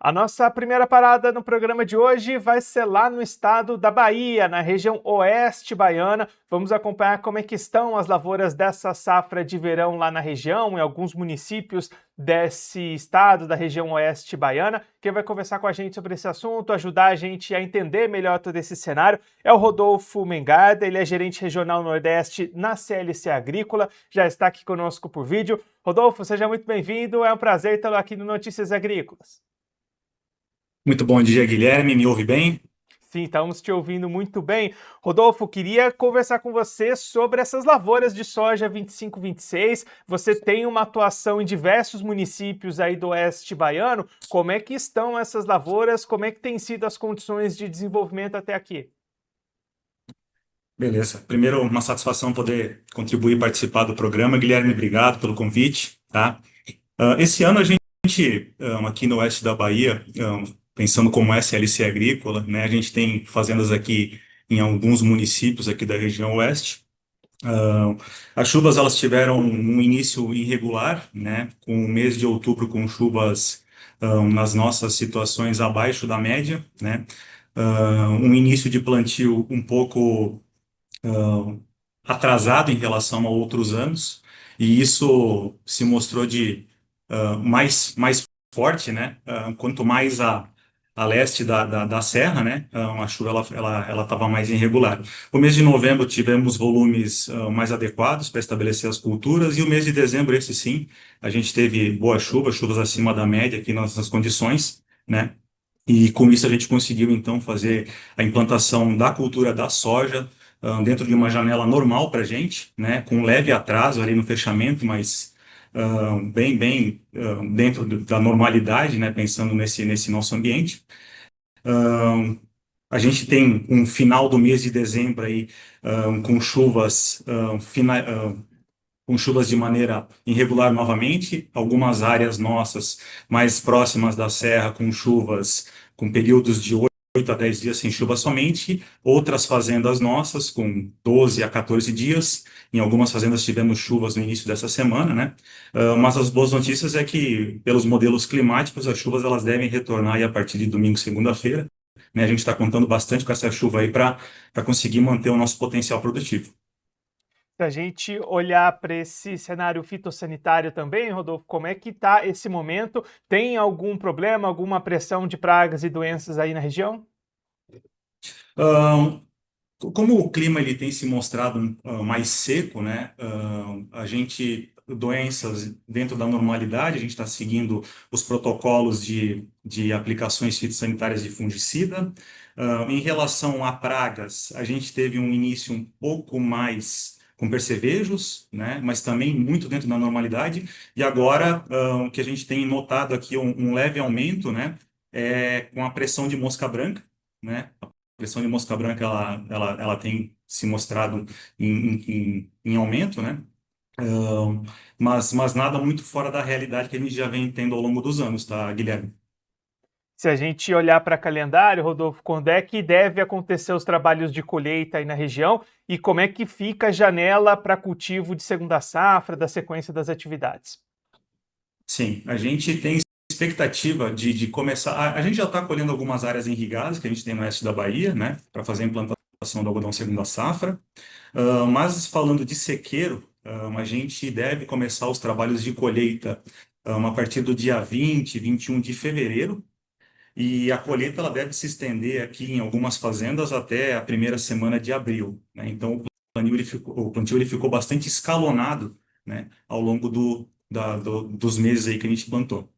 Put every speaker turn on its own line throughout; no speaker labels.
A nossa primeira parada no programa de hoje vai ser lá no estado da Bahia, na região oeste baiana. Vamos acompanhar como é que estão as lavouras dessa safra de verão lá na região, em alguns municípios desse estado, da região oeste baiana. Quem vai conversar com a gente sobre esse assunto, ajudar a gente a entender melhor todo esse cenário, é o Rodolfo Mengarda. Ele é gerente regional Nordeste na CLC Agrícola, já está aqui conosco por vídeo. Rodolfo, seja muito bem-vindo, é um prazer tê-lo aqui no Notícias Agrícolas.
Muito bom dia, Guilherme. Me ouve bem?
Sim, estamos te ouvindo muito bem. Rodolfo, queria conversar com você sobre essas lavouras de soja 25-26. Você tem uma atuação em diversos municípios aí do oeste baiano. Como é que estão essas lavouras? Como é que têm sido as condições de desenvolvimento até aqui?
Beleza. Primeiro, uma satisfação poder contribuir e participar do programa. Guilherme, obrigado pelo convite, tá? Esse ano a gente, aqui no oeste da Bahia, pensando como SLC Agrícola, né, a gente tem fazendas aqui em alguns municípios aqui da região oeste. Ah, as chuvas elas tiveram um início irregular, né, com o mês de outubro com chuvas nas nossas situações abaixo da média, né, um início de plantio um pouco atrasado em relação a outros anos, e isso se mostrou de mais forte, né? Quanto mais a leste da serra, né? A chuva ela estava mais irregular. O mês de novembro tivemos volumes mais adequados para estabelecer as culturas, e o mês de dezembro, esse sim, a gente teve boa chuva, chuvas acima da média aqui nas nossas condições, né? E com isso a gente conseguiu então fazer a implantação da cultura da soja dentro de uma janela normal para a gente, né, com um leve atraso ali no fechamento, mas bem dentro da normalidade, né, pensando nesse nosso ambiente. A gente tem um final do mês de dezembro aí com chuvas com chuvas de maneira irregular novamente, algumas áreas nossas mais próximas da serra com chuvas com períodos de 8 a 10 dias sem chuva somente, outras fazendas nossas com 12 a 14 dias. Em algumas fazendas tivemos chuvas no início dessa semana, né? Mas as boas notícias é que, pelos modelos climáticos, as chuvas elas devem retornar aí a partir de domingo, segunda-feira. Né? A gente está contando bastante com essa chuva aí para conseguir manter o nosso potencial produtivo.
Se a gente olhar para esse cenário fitossanitário também, Rodolfo, como é que está esse momento? Tem algum problema, alguma pressão de pragas e doenças aí na região?
Como o clima ele tem se mostrado mais seco, né? A gente doenças dentro da normalidade, a gente está seguindo os protocolos de aplicações fitossanitárias de fungicida. Em relação a pragas, a gente teve um início um pouco mais com percevejos, né? Mas também muito dentro da normalidade. E agora o que a gente tem notado aqui um leve aumento, né? É com a pressão de mosca branca, né? Pressão de mosca branca ela tem se mostrado em aumento, né? Ahn, mas nada muito fora da realidade que a gente já vem tendo ao longo dos anos, tá, Guilherme?
Se a gente olhar para calendário, Rodolfo, quando é que deve acontecer os trabalhos de colheita aí na região e como é que fica a janela para cultivo de segunda safra, da sequência das atividades?
Sim, a gente tem expectativa de começar. A gente já está colhendo algumas áreas irrigadas que a gente tem no oeste da Bahia, né, para fazer a implantação do algodão segunda safra. Mas falando de sequeiro, a gente deve começar os trabalhos de colheita a partir do dia 20, 21 de fevereiro. E a colheita ela deve se estender aqui em algumas fazendas até a primeira semana de abril, né? Então o plantio ele ficou bastante escalonado, né, ao longo dos meses aí que a gente plantou.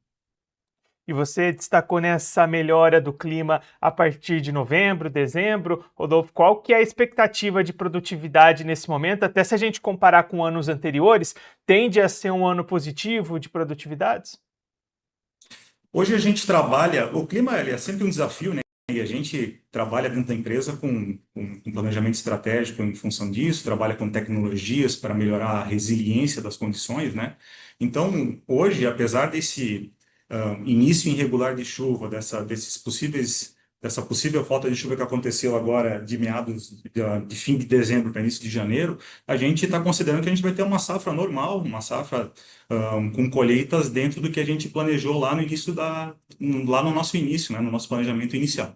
E você destacou nessa melhora do clima a partir de novembro, dezembro. Rodolfo, qual que é a expectativa de produtividade nesse momento? Até se a gente comparar com anos anteriores, tende a ser um ano positivo de produtividades?
Hoje a gente trabalha, o clima ele é sempre um desafio, né? E a gente trabalha dentro da empresa com planejamento estratégico em função disso, trabalha com tecnologias para melhorar a resiliência das condições, né? Então, hoje, apesar desse início irregular de chuva, desses possíveis dessa possível falta de chuva que aconteceu agora de meados de fim de dezembro para início de janeiro, a gente está considerando que a gente vai ter uma safra normal, uma safra com colheitas dentro do que a gente planejou lá no início lá no nosso início, né, no nosso planejamento inicial.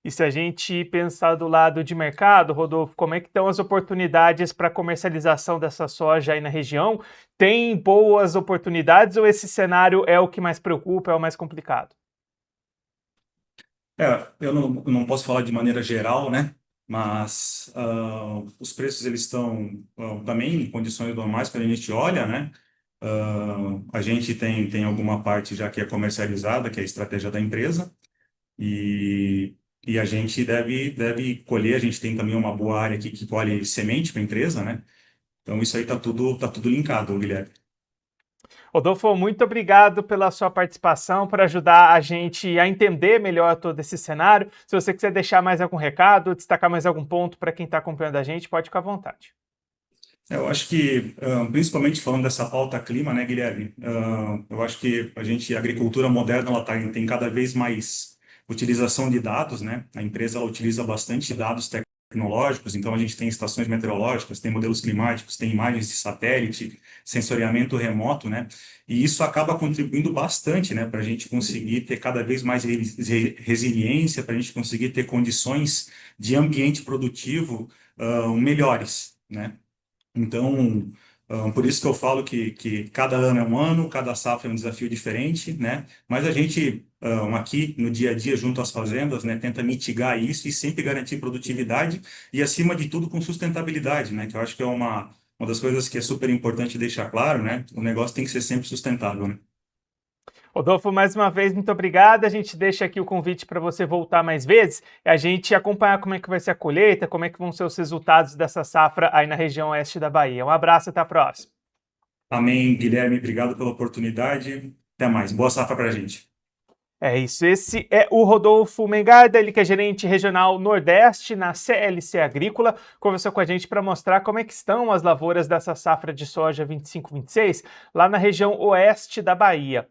E se a gente pensar do lado de mercado, Rodolfo, como é que estão as oportunidades para comercialização dessa soja aí na região? Tem boas oportunidades ou esse cenário é o que mais preocupa, é o mais complicado?
Eu não posso falar de maneira geral, né? Mas os preços eles estão também em condições normais quando a gente olha, né? A gente tem alguma parte já que é comercializada, que é a estratégia da empresa, e, e a gente deve colher. A gente tem também uma boa área aqui que colhe semente para a empresa, né? Então isso aí tá tudo linkado, Guilherme.
Rodolfo, muito obrigado pela sua participação, por ajudar a gente a entender melhor todo esse cenário. Se você quiser deixar mais algum recado, destacar mais algum ponto para quem está acompanhando a gente, pode ficar à vontade.
Eu acho que, principalmente falando dessa pauta clima, né, Guilherme? Eu acho que a agricultura moderna, ela tem cada vez mais utilização de dados, né? A empresa, ela utiliza bastante dados tecnológicos, então a gente tem estações meteorológicas, tem modelos climáticos, tem imagens de satélite, sensoriamento remoto, né? E isso acaba contribuindo bastante, né, para a gente conseguir ter cada vez mais resiliência, para a gente conseguir ter condições de ambiente produtivo, melhores, né? Então, por isso que eu falo que cada ano é um ano, cada safra é um desafio diferente, né? Mas a gente, aqui no dia a dia, junto às fazendas, né, tenta mitigar isso e sempre garantir produtividade e, acima de tudo, com sustentabilidade, né? Que eu acho que é uma das coisas que é super importante deixar claro, né? O negócio tem que ser sempre sustentável, né?
Rodolfo, mais uma vez, muito obrigado. A gente deixa aqui o convite para você voltar mais vezes e a gente acompanhar como é que vai ser a colheita, como é que vão ser os resultados dessa safra aí na região oeste da Bahia. Um abraço, até a próxima.
Amém, Guilherme. Obrigado pela oportunidade. Até mais. Boa safra para a gente.
É isso, esse é o Rodolfo Mengarda, ele que é gerente regional Nordeste na CLC Agrícola, conversou com a gente para mostrar como é que estão as lavouras dessa safra de soja 25-26 lá na região oeste da Bahia.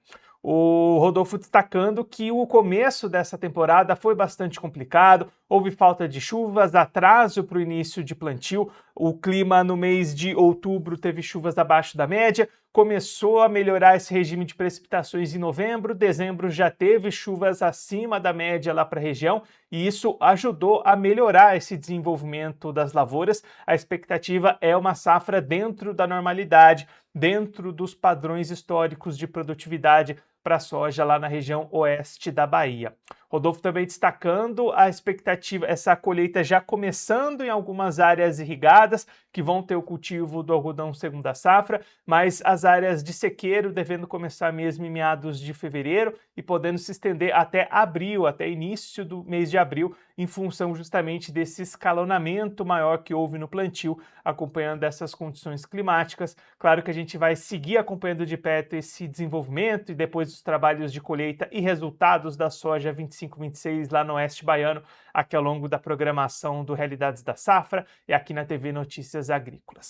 O Rodolfo destacando que o começo dessa temporada foi bastante complicado, houve falta de chuvas, atraso para o início de plantio, o clima no mês de outubro teve chuvas abaixo da média, começou a melhorar esse regime de precipitações em novembro, dezembro já teve chuvas acima da média lá para a região e isso ajudou a melhorar esse desenvolvimento das lavouras. A expectativa é uma safra dentro da normalidade, dentro dos padrões históricos de produtividade para a soja lá na região oeste da Bahia. Rodolfo também destacando a expectativa, essa colheita já começando em algumas áreas irrigadas, que vão ter o cultivo do algodão segunda safra, mas as áreas de sequeiro devendo começar mesmo em meados de fevereiro e podendo se estender até abril, até início do mês de abril, em função justamente desse escalonamento maior que houve no plantio, acompanhando essas condições climáticas. Claro que a gente vai seguir acompanhando de perto esse desenvolvimento e depois os trabalhos de colheita e resultados da soja 25-26 lá no oeste baiano, aqui ao longo da programação do Realidades da Safra e aqui na TV Notícias Agrícolas.